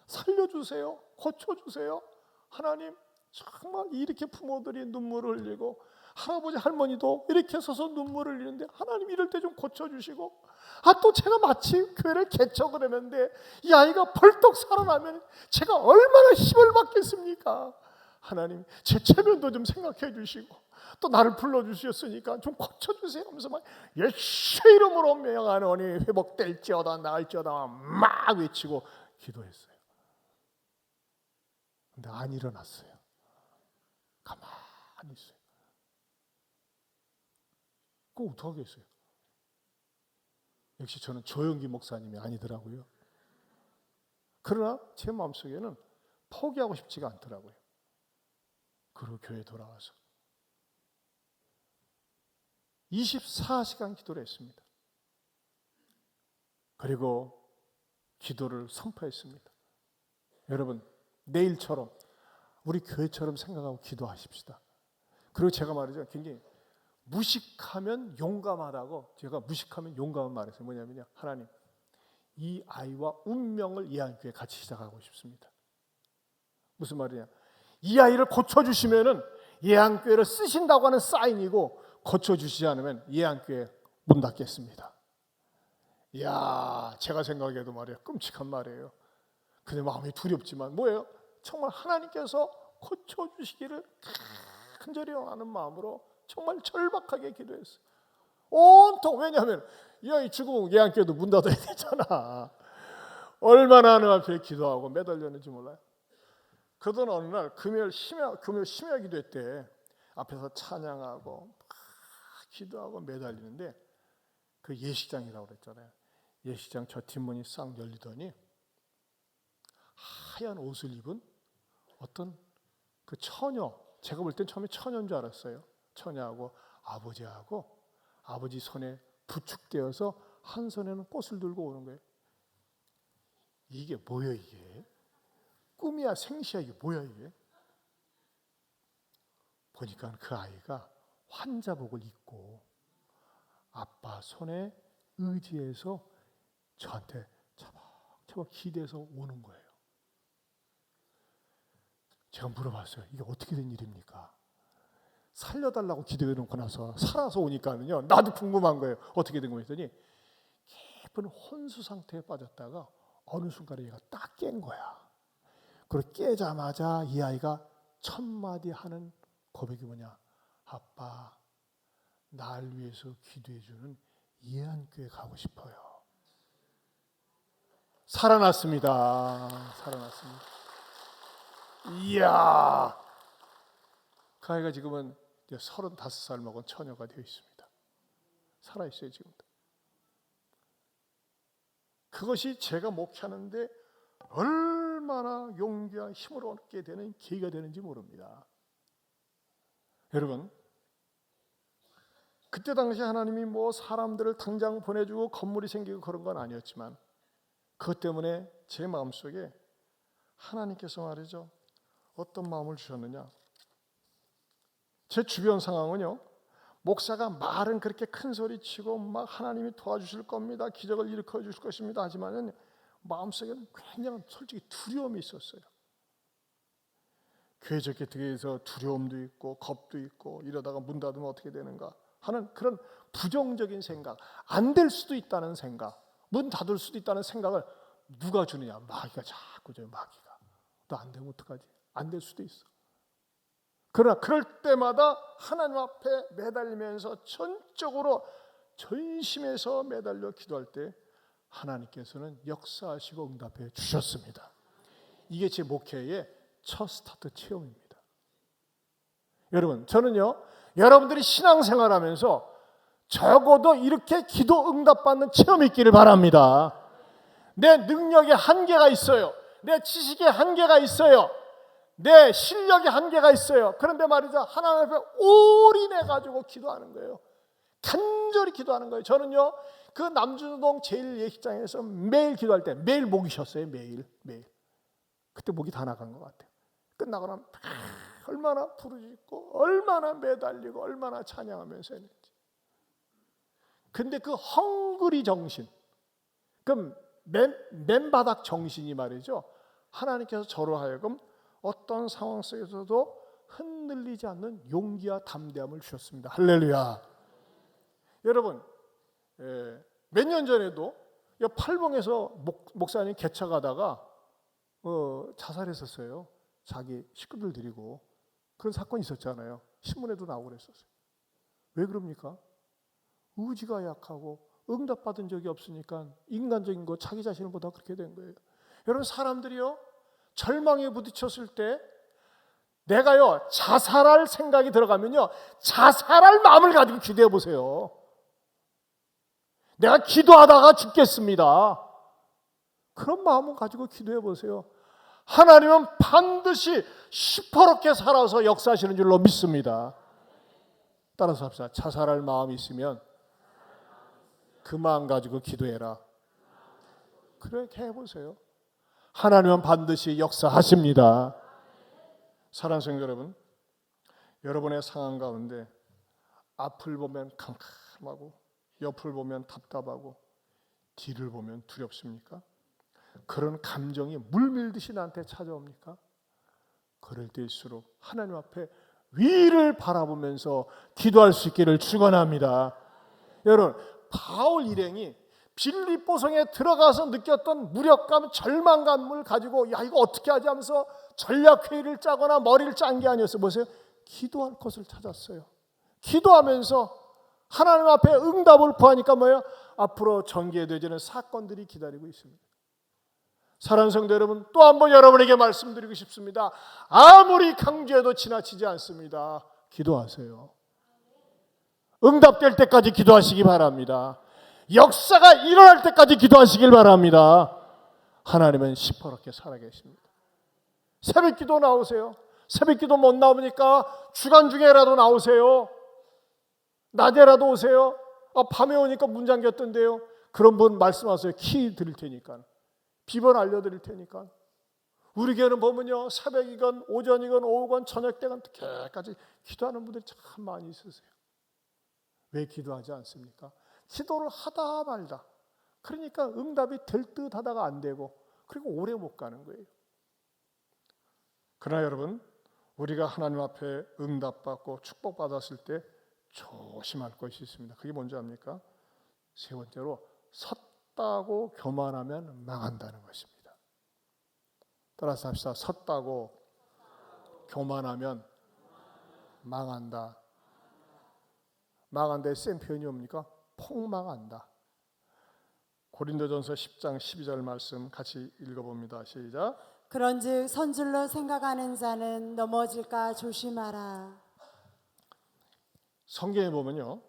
살려주세요. 고쳐주세요. 하나님, 정말 이렇게 부모들이 눈물을 흘리고 할아버지 할머니도 이렇게 서서 눈물을 흘리는데 하나님 이럴 때 좀 고쳐주시고, 또 제가 마치 교회를 개척을 했는데 이 아이가 벌떡 살아나면 제가 얼마나 힘을 받겠습니까? 하나님, 제 체면도 좀 생각해 주시고 또 나를 불러주셨으니까 좀 고쳐주세요 하면서 막 예수의 이름으로 명하노니 회복될지어다 나을지어다 막 외치고 기도했어요. 근데 안 일어났어요. 가만히 있어요. 그거 어떡하겠어요? 역시 저는 조영기 목사님이 아니더라고요. 그러나 제 마음속에는 포기하고 싶지가 않더라고요. 그리고 교회에 돌아와서 24시간 기도를 했습니다. 그리고 기도를 선포했습니다. 여러분, 내일처럼 우리 교회처럼 생각하고 기도하십시다. 그리고 제가 말이죠, 굉장히 무식하면 용감하다고, 제가 무식하면 용감한 말했어요. 뭐냐면요, 하나님, 이 아이와 운명을 예한교회 같이 시작하고 싶습니다. 무슨 말이냐, 이 아이를 고쳐주시면은 예한교회를 쓰신다고 하는 사인이고, 고쳐주시지 않으면 예한교회 문 닫겠습니다. 이야, 제가 생각해도 말이에요, 끔찍한 말이에요. 근데 마음이 두렵지만 뭐예요? 정말 하나님께서 고쳐주시기를 간절히 원하는 마음으로 정말 절박하게 기도했어요. 온통, 왜냐하면 이 아이 죽으면 예한교회도 문 닫아야 되잖아. 얼마나 하나님 앞에 기도하고 매달렸는지 몰라요. 그러던 어느 날 금요일 심야 기도회 앞에서 찬양하고 막 기도하고 매달리는데 그 예식장이라고 그랬잖아요. 예식장 저 뒷문이 싹 열리더니 하얀 옷을 입은 어떤 그 처녀, 제가 볼 땐 처음에 처녀인 줄 알았어요. 처녀하고 아버지하고 아버지 손에 부축되어서 한 손에는 꽃을 들고 오는 거예요. 이게 뭐야 이게? 꿈이야 생시야 이게 뭐야 이게? 보니까 그 아이가 환자복을 입고 아빠 손에 의지해서 저한테 차박차박 기대서 오는 거예요. 제가 물어봤어요. 이게 어떻게 된 일입니까? 살려달라고 기도해 놓고 나서 살아서 오니까는요, 나도 궁금한 거예요. 어떻게 된 거예요? 했더니 깊은 혼수 상태에 빠졌다가 어느 순간에 얘가 딱 깬 거야. 그리고 깨자마자 이 아이가 첫 마디 하는 고백이 뭐냐? 아빠, 날 위해서 기도해 주는 예한교회 가고 싶어요. 살아났습니다. 살아났습니다. 이야, 그 아이가 지금은 35살 먹은 처녀가 되어 있습니다. 살아있어요 지금도. 그것이 제가 목회하는데 얼마나 용기와 힘을 얻게 되는 계기가 되는지 모릅니다. 여러분, 그때 당시 하나님이 뭐 사람들을 당장 보내주고 건물이 생기고 그런 건 아니었지만 그것 때문에 제 마음속에 하나님께서 말이죠, 어떤 마음을 주셨느냐. 제 주변 상황은요, 목사가 말은 그렇게 큰 소리 치고 막 하나님이 도와주실 겁니다, 기적을 일으켜 주실 것입니다 하지만은 마음속에는 굉장한 솔직히 두려움이 있었어요. 교회 적게 되게 해서 두려움도 있고 겁도 있고, 이러다가 문 닫으면 어떻게 되는가, 하는 그런 부정적인 생각, 안 될 수도 있다는 생각, 문 닫을 수도 있다는 생각을 누가 주느냐? 마귀가 자꾸 줘요. 마귀가. 너 안 되면 어떡하지? 안 될 수도 있어. 그러나 그럴 때마다 하나님 앞에 매달리면서 전심에서 매달려 기도할 때 하나님께서는 역사하시고 응답해 주셨습니다. 이게 제 목회의 첫 스타트 체험입니다. 여러분, 저는요, 여러분들이 신앙생활하면서 적어도 이렇게 기도 응답받는 체험이 있기를 바랍니다. 내 능력에 한계가 있어요. 내 지식에 한계가 있어요. 내 실력에 한계가 있어요. 그런데 말이죠, 하나님 앞에 올인해가지고 기도하는 거예요. 간절히 기도하는 거예요. 저는요, 그 남준동 제1예식장에서 매일 기도할 때 매일 목이 쉬었어요. 매일. 그때 목이 다 나간 것 같아요. 끝나고 나면 얼마나 부르짖고 얼마나 매달리고 얼마나 찬양하면서 했는지. 근데 그 헝그리 정신, 그 맨바닥 정신이 말이죠, 하나님께서 저로 하여금 어떤 상황 속에서도 흔들리지 않는 용기와 담대함을 주셨습니다. 할렐루야. 여러분, 몇 년 전에도 팔봉에서 목사님 개척하다가 자살했었어요. 자기 식구들 데리고. 그런 사건이 있었잖아요. 신문에도 나오고 그랬었어요. 왜 그럽니까? 의지가 약하고 응답받은 적이 없으니까 인간적인 거 자기 자신을 보다 그렇게 된 거예요. 여러분, 사람들이요, 절망에 부딪혔을 때 내가요 자살할 생각이 들어가면요, 자살할 마음을 가지고 기도해 보세요. 내가 기도하다가 죽겠습니다. 그런 마음을 가지고 기도해 보세요. 하나님은 반드시 시퍼렇게 살아서 역사하시는 줄로 믿습니다. 따라서 합시다. 자살할 마음이 있으면 그 마음 가지고 기도해라. 그렇게 해보세요. 하나님은 반드시 역사하십니다. 사랑하는 성도 여러분, 여러분의 상황 가운데 앞을 보면 캄캄하고 옆을 보면 답답하고 뒤를 보면 두렵습니까? 그런 감정이 물밀듯이 나한테 찾아옵니까? 그럴 때일수록 하나님 앞에 위를 바라보면서 기도할 수 있기를 축원합니다. 여러분, 바울 일행이 빌립보성에 들어가서 느꼈던 무력감, 절망감을 가지고 야, 이거 어떻게 하지 하면서 전략회의를 짜거나 머리를 짠 게 아니었어요. 보세요. 기도할 것을 찾았어요. 기도하면서 하나님 앞에 응답을 구하니까 뭐예요? 앞으로 전개되지는 사건들이 기다리고 있습니다. 사랑하는 성도 여러분, 또 한 번 여러분에게 말씀드리고 싶습니다. 아무리 강조해도 지나치지 않습니다. 기도하세요. 응답될 때까지 기도하시기 바랍니다. 역사가 일어날 때까지 기도하시길 바랍니다. 하나님은 시퍼렇게 살아계십니다. 새벽기도 나오세요. 새벽기도 못 나오니까 주간 중에라도 나오세요. 낮에라도 오세요. 밤에 오니까 문 잠겼던데요. 그런 분 말씀하세요. 키 드릴 테니까. 비번 알려드릴 테니까. 우리 교회는 보면요, 새벽이건 오전이건 오후건 저녁 때건 늦게까지 기도하는 분들이 참 많이 있으세요. 왜 기도하지 않습니까? 기도를 하다 말다. 그러니까 응답이 될 듯 하다가 안 되고, 그리고 오래 못 가는 거예요. 그러나 여러분, 우리가 하나님 앞에 응답받고 축복받았을 때 조심할 것이 있습니다. 그게 뭔지 압니까? 세 번째로, 섰다고 교만하면 망한다는 것입니다. 따라서 합시다. 섰다고 교만하면 망한다. 망한다의 센 표현이 뭡니까? 폭망한다. 고린도전서 10장 12절 말씀 같이 읽어봅니다. 시작. 그런즉 선줄로 생각하는 자는 넘어질까 조심하라. 성경에 보면요,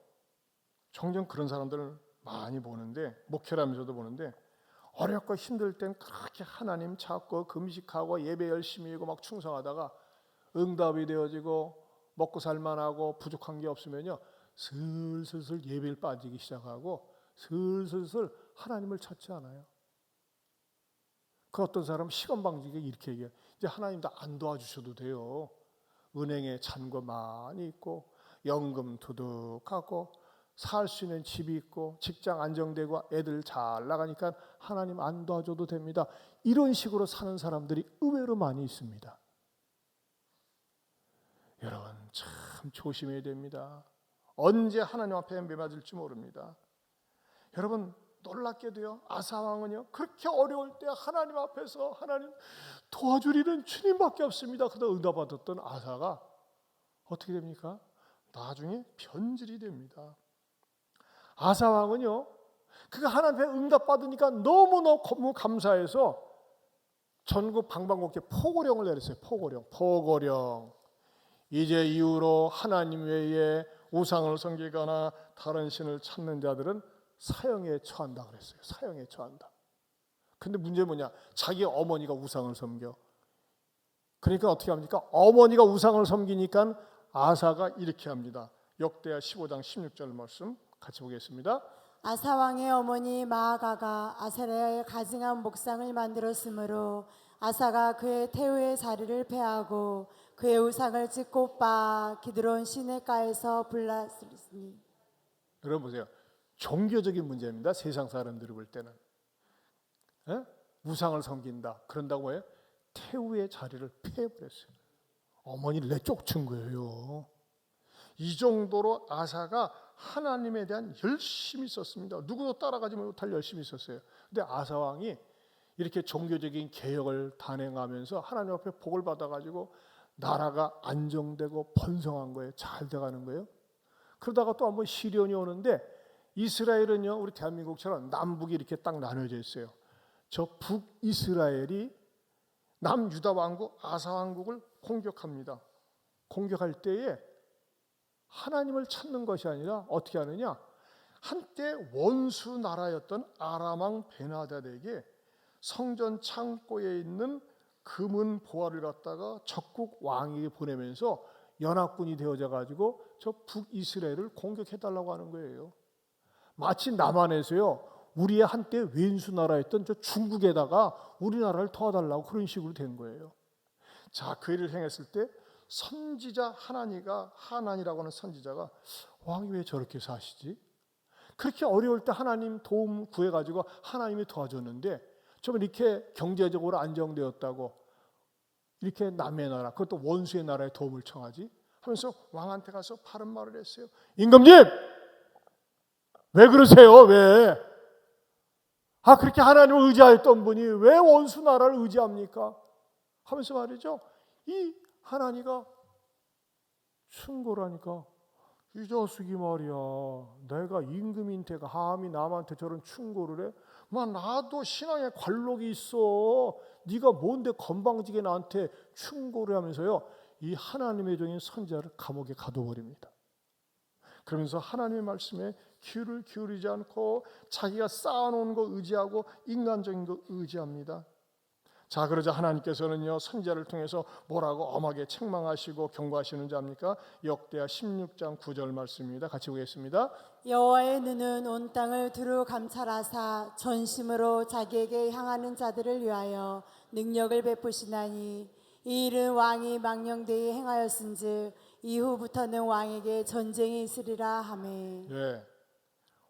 종종 그런 사람들을 많이 보는데, 목회를 하면서도 보는데, 어렵고 힘들 땐 그렇게 하나님 찾고 금식하고 예배 열심히 하고 막 충성하다가 응답이 되어지고 먹고 살만하고 부족한 게 없으면요, 슬슬 예배를 빠지기 시작하고 슬슬 하나님을 찾지 않아요. 그 어떤 사람 시건방지게 이렇게 얘기해요. 이제 하나님 다 안 도와주셔도 돼요. 은행에 잔고 많이 있고 연금 두둑하고 살 수 있는 집이 있고 직장 안정되고 애들 잘 나가니까 하나님 안 도와줘도 됩니다. 이런 식으로 사는 사람들이 의외로 많이 있습니다. 여러분, 참 조심해야 됩니다. 언제 하나님 앞에 매맞을지 모릅니다. 여러분 놀랍게도요, 아사 왕은요 그렇게 어려울 때 하나님 앞에서 하나님 도와주리는 주님밖에 없습니다. 그러다 응답받았던 아사가 어떻게 됩니까? 나중에 변질이 됩니다. 아사 왕은요, 그가 하나님의 응답받으니까 너무 감사해서 전국 방방곡곡에 포고령을 내렸어요. 포고령. 이제 이후로 하나님 외에 우상을 섬기거나 다른 신을 찾는 자들은 사형에 처한다 그랬어요. 사형에 처한다. 근데 문제는 뭐냐? 자기 어머니가 우상을 섬겨. 그러니까 어떻게 합니까? 어머니가 우상을 섬기니까 아사가 이렇게 합니다. 역대하 15장 16절 말씀 같이 보겠습니다. 아사 왕의 어머니 마아가가 아세라의 가증한 목상을 만들었으므로 아사가 그의 태우의 자리를 폐하고 그의 우상을 찢고 빻아 기드론 시내가에서 불났으니. 여러분 보세요. 종교적인 문제입니다. 세상 사람들이 볼 때는 우상을 섬긴다. 그런다고 해요? 태우의 자리를 폐해버렸어요. 어머니를 내쫓은 거예요. 이 정도로 아사가 하나님에 대한 열심이 있었습니다. 누구도 따라가지 못할 열심이 있었어요. 근데 아사 왕이 이렇게 종교적인 개혁을 단행하면서 하나님 앞에 복을 받아가지고 나라가 안정되고 번성한 거예요. 잘 돼가는 거예요. 그러다가 또 한번 시련이 오는데 이스라엘은요, 우리 대한민국처럼 남북이 이렇게 딱 나눠져 있어요. 저 북이스라엘이 남유다 왕국 아사 왕국을 공격합니다. 공격할 때에 하나님을 찾는 것이 아니라 어떻게 하느냐? 한때 원수 나라였던 아람 왕 베나다드에게 성전 창고에 있는 금은 보화를 갖다가 적국 왕에게 보내면서 연합군이 되어져 가지고 저 북이스라엘을 공격해 달라고 하는 거예요. 마치 남한에서요, 우리의 한때 왼수 나라였던 저 중국에다가 우리나라를 도와달라고 그런 식으로 된 거예요. 자, 그 일을 행했을 때 선지자 하나니라고 하는 선지자가 왕이 왜 저렇게 사시지? 그렇게 어려울 때 하나님 도움 구해가지고 하나님이 도와줬는데 좀 이렇게 경제적으로 안정되었다고 이렇게 남의 나라, 그것도 원수의 나라에 도움을 청하지? 하면서 왕한테 가서 바른 말을 했어요. 임금님! 왜 그러세요? 왜? 그렇게 하나님을 의지하였던 분이 왜 원수 나라를 의지합니까? 하면서 말이죠. 이 하나니가 충고라니까, 이 자식이 말이야, 내가 임금인테가 감히 남한테 저런 충고를 해? 나도 신앙에 관록이 있어. 네가 뭔데 건방지게 나한테 충고를 하면서요, 이 하나님의 종인 선지자를 감옥에 가둬버립니다. 그러면서 하나님의 말씀에 귀를 기울이지 않고 자기가 쌓아놓은 거 의지하고 인간적인 거 의지합니다. 자, 그러자 하나님께서는요, 선지자를 통해서 뭐라고 엄하게 책망하시고 경고하시는지 압니까? 역대하 16장 9절 말씀입니다. 같이 보겠습니다. 여호와의 눈은 온 땅을 두루 감찰하사 전심으로 자기에게 향하는 자들을 위하여 능력을 베푸시나니 이 일은 왕이 망령되이 행하였은즉 이후부터는 왕에게 전쟁이 있으리라 하매. 네,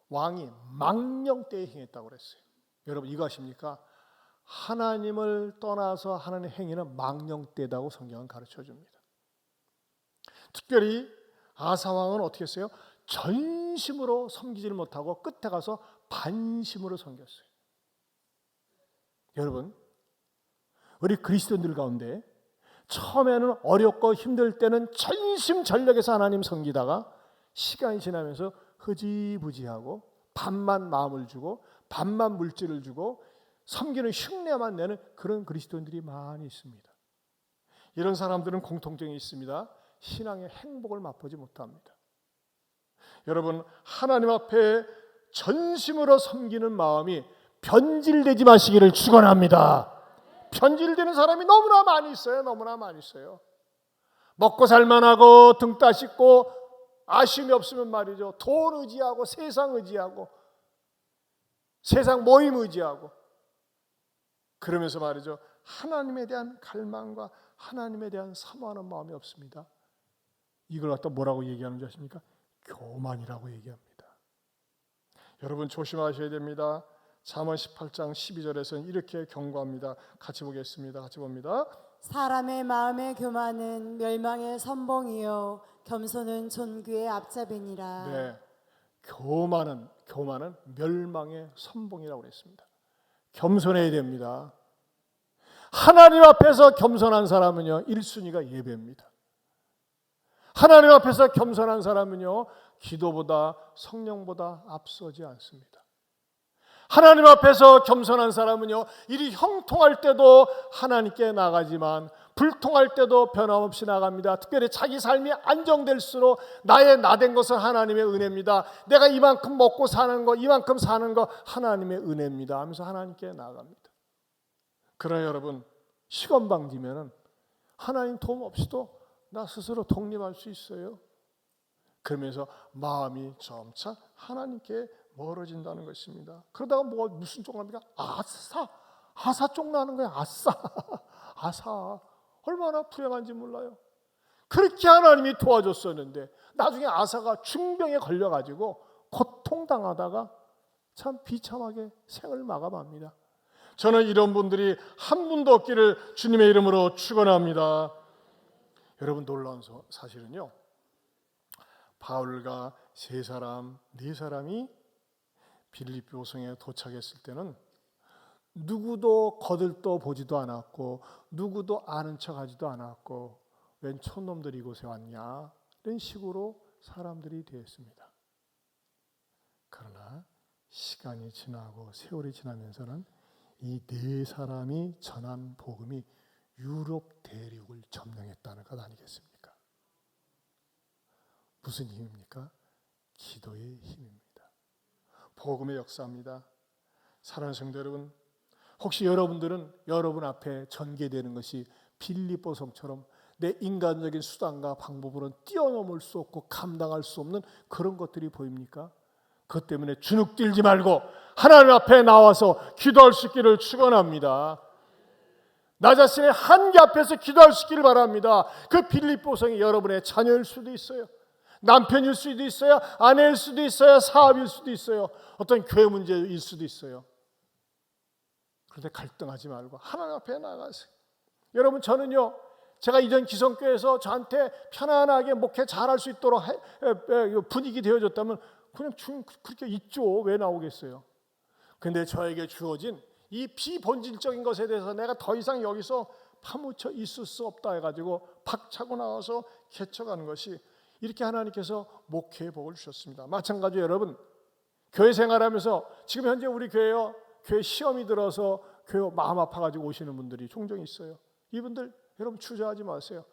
왕이 망령되이 행했다고 그랬어요. 여러분 이거 아십니까? 하나님을 떠나서 하는 행위는 망령되다고 성경은 가르쳐 줍니다. 특별히 아사 왕은 어떻게 했어요? 전심으로 섬기지를 못하고 끝에 가서 반심으로 섬겼어요. 여러분, 우리 그리스도인들 가운데 처음에는 어렵고 힘들 때는 전심전력에서 하나님 섬기다가 시간이 지나면서 흐지부지하고 반만 마음을 주고 반만 물질을 주고 섬기는 흉내만 내는 그런 그리스도인들이 많이 있습니다. 이런 사람들은 공통점이 있습니다. 신앙의 행복을 맛보지 못합니다. 여러분, 하나님 앞에 전심으로 섬기는 마음이 변질되지 마시기를 축원합니다. 변질되는 사람이 너무나 많이 있어요. 너무나 많이 있어요. 먹고 살만하고 등 따숩고 아쉬움이 없으면 말이죠, 돈 의지하고 세상 의지하고 세상 모임 의지하고 그러면서 말이죠, 하나님에 대한 갈망과 하나님에 대한 사모하는 마음이 없습니다. 이걸 갖다 뭐라고 얘기하는지 아십니까? 교만이라고 얘기합니다. 여러분 조심하셔야 됩니다. 잠언 18장 12절에서는 이렇게 경고합니다. 같이 보겠습니다. 같이 봅니다. 사람의 마음의 교만은 멸망의 선봉이요 겸손은 존귀의 앞잡이니라. 네, 교만은 멸망의 선봉이라고 그랬습니다. 겸손해야 됩니다. 하나님 앞에서 겸손한 사람은요 1순위가 예배입니다. 하나님 앞에서 겸손한 사람은요 기도보다 성령보다 앞서지 않습니다. 하나님 앞에서 겸손한 사람은요 일이 형통할 때도 하나님께 나가지만 불통할 때도 변함없이 나갑니다. 특별히 자기 삶이 안정될수록 나의 나된 것은 하나님의 은혜입니다. 내가 이만큼 먹고 사는 거, 이만큼 사는 거 하나님의 은혜입니다 하면서 하나님께 나갑니다. 그러나 여러분 시건 방지면은 하나님 도움 없이도 나 스스로 독립할 수 있어요. 그러면서 마음이 점차 하나님께 멀어진다는 것입니다. 그러다가 무슨 쫑납니까? 아사 쫑나는 거야. 아사 얼마나 불행한지 몰라요. 그렇게 하나님이 도와줬었는데 나중에 아사가 중병에 걸려가지고 고통당하다가 참 비참하게 생을 마감합니다. 저는 이런 분들이 한 분도 없기를 주님의 이름으로 축원합니다. 여러분 놀라운 사실은요, 바울과 네 사람이 빌립보성에 도착했을 때는 누구도 거들떠 보지도 않았고 누구도 아는 척하지도 않았고 웬 촌놈들이 이곳에 왔냐 이런 식으로 사람들이 되었습니다. 그러나 시간이 지나고 세월이 지나면서는 이 네 사람이 전한 복음이 유럽 대륙을 점령했다는 것 아니겠습니까? 무슨 힘입니까? 기도의 힘입니다. 복음의 역사입니다. 사랑하는 성도 여러분, 혹시 여러분들은 여러분 앞에 전개되는 것이 빌립보성처럼 내 인간적인 수단과 방법으로는 뛰어넘을 수 없고 감당할 수 없는 그런 것들이 보입니까? 그것 때문에 주눅들지 말고 하나님 앞에 나와서 기도할 수 있기를 축원합니다. 나 자신의 한계 앞에서 기도할 수 있기를 바랍니다. 그 빌립보성이 여러분의 자녀일 수도 있어요. 남편일 수도 있어요. 아내일 수도 있어요. 사업일 수도 있어요. 어떤 교회 문제일 수도 있어요. 그런데 갈등하지 말고 하나님 앞에 나가세요. 여러분 저는요, 제가 이전 기성교회에서 저한테 편안하게 목회 잘할 수 있도록 분위기 되어줬다면 그냥 그렇게 있죠. 왜 나오겠어요? 근데 저에게 주어진 이 비본질적인 것에 대해서 내가 더 이상 여기서 파묻혀 있을 수 없다 해가지고 박차고 나와서 개척하는 것이, 이렇게 하나님께서 목회의 복을 주셨습니다. 마찬가지로 여러분 교회 생활하면서 지금 현재 우리 교회요, 교회 시험이 들어서 교회 마음 아파가지고 오시는 분들이 종종 있어요. 이분들 여러분 주저하지 마세요.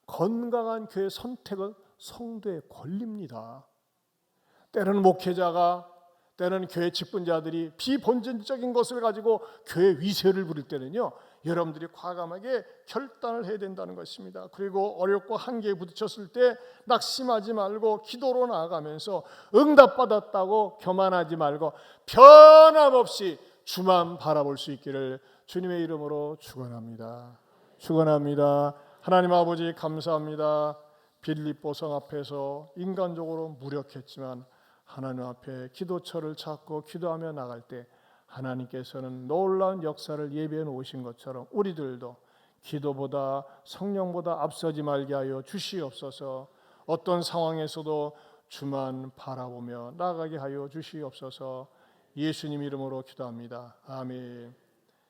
건강한 교회 선택은 성도의 권리입니다. 때로는 목회자가, 때로는 교회 직분자들이 비본질적인 것을 가지고 교회 위세를 부릴 때는요, 여러분들이 과감하게 결단을 해야 된다는 것입니다. 그리고 어렵고 한계에 부딪혔을 때 낙심하지 말고 기도로 나아가면서 응답받았다고 교만하지 말고 변함없이 주만 바라볼 수 있기를 주님의 이름으로 축원합니다. 축원합니다. 하나님 아버지 감사합니다. 빌립보성 앞에서 인간적으로 무력했지만 하나님 앞에 기도처를 찾고 기도하며 나갈 때 하나님께서는 놀라운 역사를 예비해 놓으신 것처럼 우리들도 기도보다 성령보다 앞서지 말게 하여 주시옵소서. 어떤 상황에서도 주만 바라보며 나아가게 하여 주시옵소서. 예수님 이름으로 기도합니다. 아멘.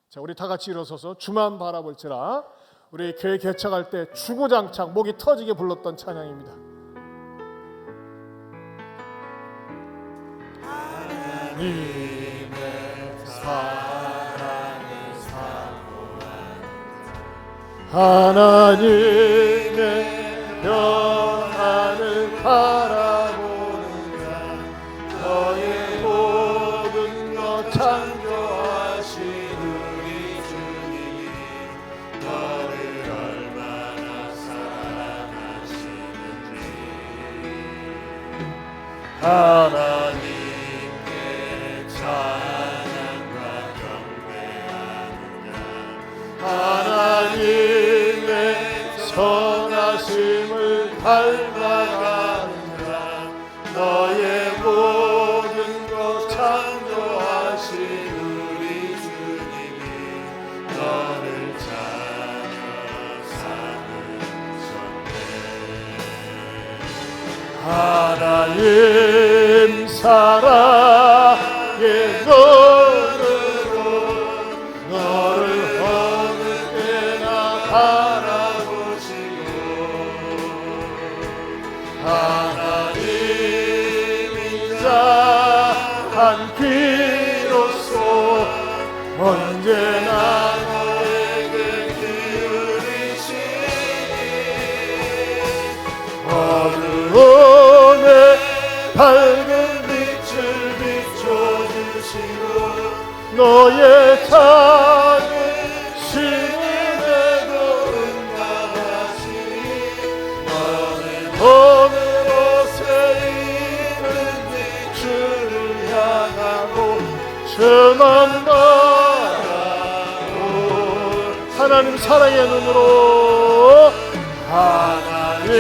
자, 우리 다 같이 일어서서 주만 바라볼지라. 우리 교회 개척할 때 주구장창 목이 터지게 불렀던 찬양입니다. 하나님의 사랑을 사모하는 하나님의 평안을 바라보는 자, 너의 모든 것 창조하신 우리 주님이 너를 얼마나 사랑하시는지 하나님 찬양과 경배하는 자, 하나님의 선하심을 닮아가는 자, 너의 모든 것 창조하신 우리 주님이 너를 찾아 삼으셨네. 하나님 사랑의 눈으로 너를 어느 때나 바라보시고 하나님 인자 한 귀로써 언제나 너에게 기울이시니 어두움에 밝은 빛을 비춰주시고 너의 작은 신음에도 응답하시니 너는 오늘 옷에 입은 주를 향하고 저만 바라보 하나님 사랑의 눈으로 하나님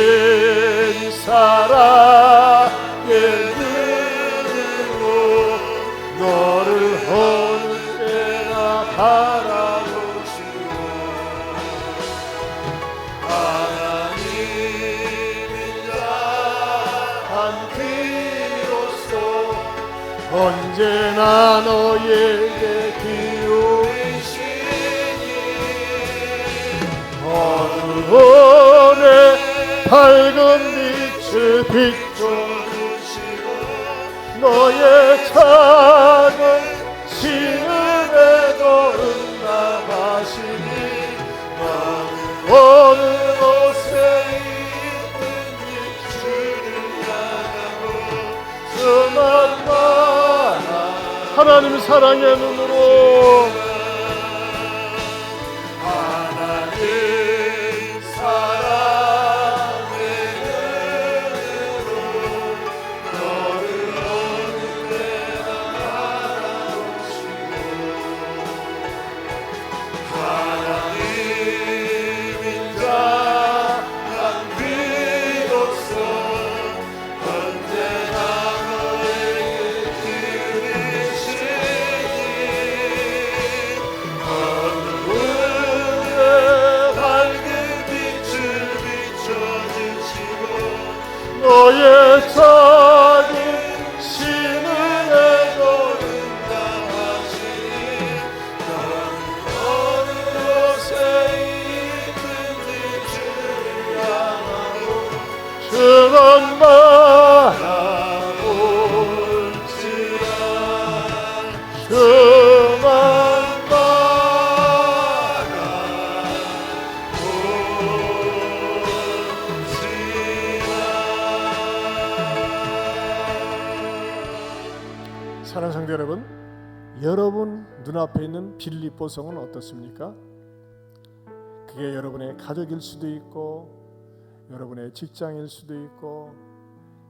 사랑의 눈으로 너를 어느 때나 바라보시고 하나님의 한 귀로써 언제나 너에게 기울이시니 어두움에 밝은 빛을 비춰주시고 너의 작은 신음에도 응답하시니 너는 오늘 옷에 입은 빛을 향하고 수만 바라 하나님 사랑의 눈으로 하나님 사랑의 눈으로 너를 어느 때나 바라보시고 하나님인 자 한 귀로써 언제나 너에게 기울이시니 어두움에 밝은 빛을 비춰주시고 너의 작은 신음에도 응답하시니 너는 어느 곳에 있는 빛을 향하고 주만 바라볼지라 주만 사랑하는 성도 여러분, 여러분 눈앞에 있는 빌립보성은 어떻습니까? 그게 여러분의 가족일 수도 있고 여러분의 직장일 수도 있고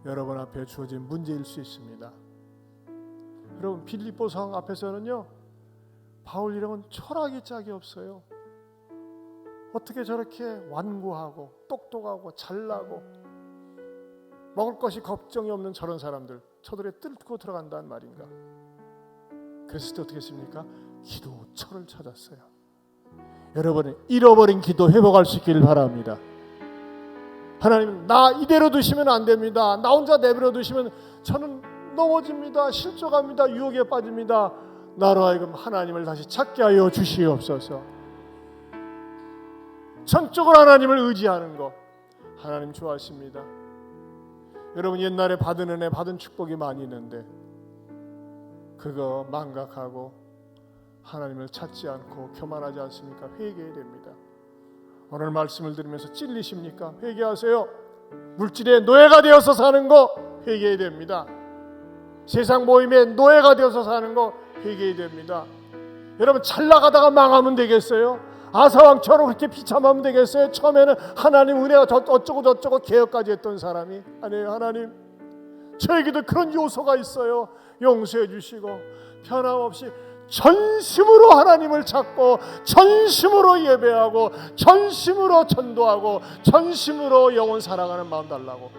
여러분 앞에 주어진 문제일 수 있습니다. 여러분 빌립보성 앞에서는요 바울이랑은 철학이 짝이 없어요. 어떻게 저렇게 완고하고 똑똑하고 잘나고 먹을 것이 걱정이 없는 저런 사람들 저들에 뚫고 들어간다는 말인가. 그랬을 때 어떻게 했습니까? 기도처를 찾았어요. 여러분은 잃어버린 기도 회복할 수 있기를 바랍니다. 하나님 나 이대로 두시면 안 됩니다. 나 혼자 내버려 두시면 저는 넘어집니다. 실족합니다. 유혹에 빠집니다. 나로 하여금 하나님을 다시 찾게 하여 주시옵소서. 전적으로 하나님을 의지하는 것 하나님 좋아하십니다. 여러분 옛날에 받은 은혜 받은 축복이 많이 있는데 그거 망각하고 하나님을 찾지 않고 교만하지 않습니까? 회개해야 됩니다. 오늘 말씀을 들으면서 찔리십니까? 회개하세요. 물질의 노예가 되어서 사는 거 회개해야 됩니다. 세상 모임의 노예가 되어서 사는 거 회개해야 됩니다. 여러분 잘 나가다가 망하면 되겠어요? 아사왕처럼 그렇게 비참하면 되겠어요? 처음에는 하나님 은혜가 어쩌고 저쩌고 개혁까지 했던 사람이 아니에요. 하나님 저에게도 그런 요소가 있어요. 용서해 주시고 변함없이 전심으로 하나님을 찾고 전심으로 예배하고 전심으로 전도하고 전심으로 영혼 사랑하는 마음 달라고,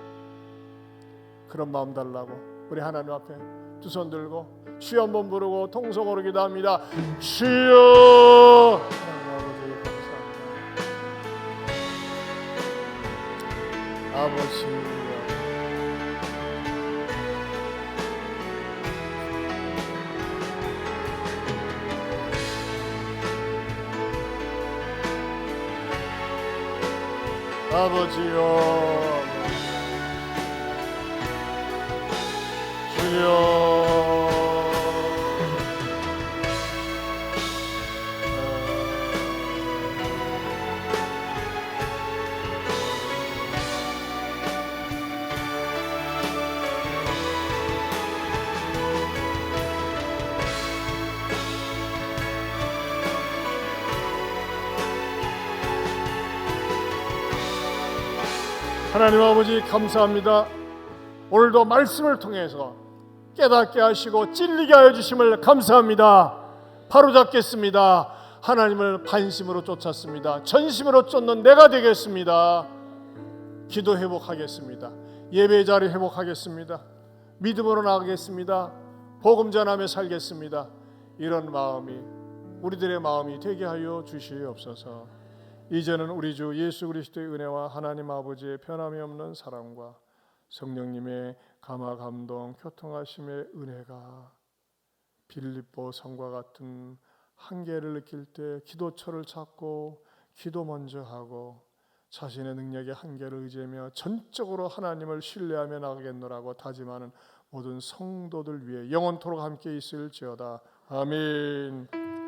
그런 마음 달라고 우리 하나님 앞에 두 손 들고 주여 한번 부르고 통성으로 기도합니다. 주여. 아버지 아버지여 주여 하나님 아버지 감사합니다. 오늘도 말씀을 통해서 깨닫게 하시고 찔리게 하여 주심을 감사합니다. 바로잡겠습니다. 하나님을 반심으로 쫓았습니다. 전심으로 쫓는 내가 되겠습니다. 기도 회복하겠습니다. 예배 자리 회복하겠습니다. 믿음으로 나가겠습니다. 복음 전하며 살겠습니다. 이런 마음이 우리들의 마음이 되게 하여 주시옵소서. 이제는 우리 주 예수 그리스도의 은혜와 하나님 아버지의 변함이 없는 사랑과 성령님의 감화 감동 교통하심의 은혜가 빌립보 성과 같은 한계를 느낄 때 기도처를 찾고 기도 먼저 하고 자신의 능력의 한계를 의지하며 전적으로 하나님을 신뢰하며 나가겠노라고 다짐하는 모든 성도들 위해 영원토록 함께 있을지어다. 아멘.